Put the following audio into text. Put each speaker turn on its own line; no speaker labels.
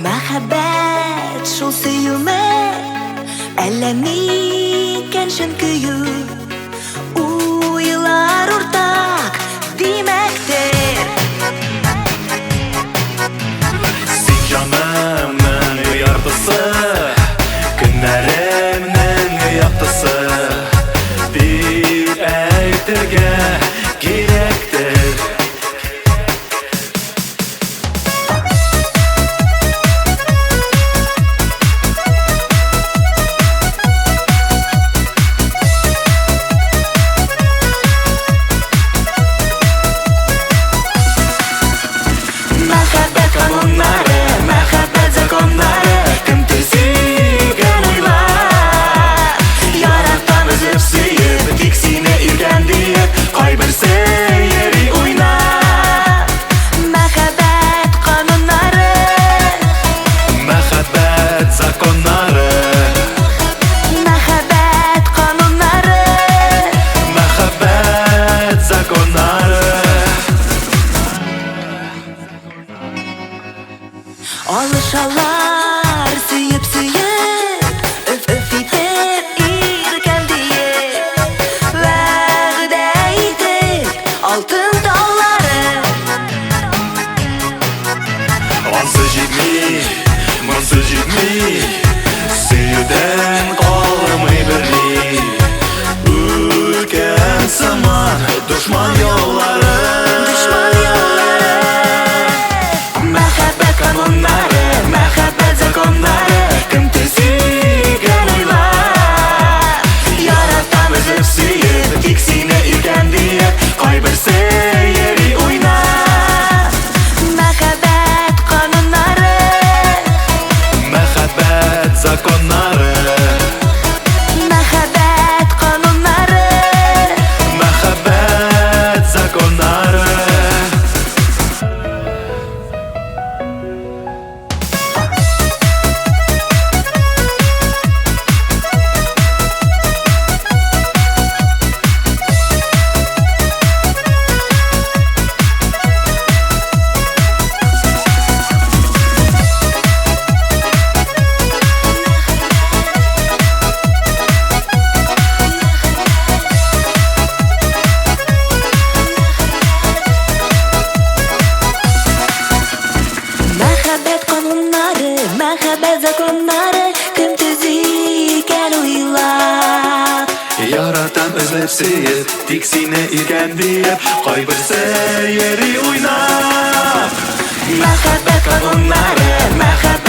Мәхәббәт шул сөюме, әллә микән шын көю? Уйлар уртак димәктер.
Син җанымның яртысы, көннәремнең яктысы, дип әйтергә кирәктер.
Мәхәббәт кануннары, мәхәббәт законнары, кем төзегән уйлар? Яратам өзеп сөеп, тик сине иркән диеп, кайберсе йөри уйнап. Мәхәббәт кануннары,
Мәхәббәт законнары,
мәхәббәт кануннары,
мәхәббәт законнары.
алышалар сөеп, өф итеп, иркән диеп, вәгъдә итеп, алтын таулары.
Ансыз җитми, монсыз җитми, сөюдән калмый берни. Үткән сыман дошман юллары.
Мәхәббәт кануннары, мәхәббәт законнары, кем төзегән уйлар? Яратам өзеп сөеп, тик сине иркән диеп, кайберсе йөри уйнап. Мәхәббәт кануннары,
Мәхәббәт законнары,
мәхәббәт кануннары,
мәхәббәт законнары.
мәхәббәт кануннары, мәхәббәт законнары, кем төзегән уйлар?
Яратам өзеп сөеп, тик сине иркән диеп, кайберсе йөри уйнап.
Мәхәббәт кануннары, мәхәббәт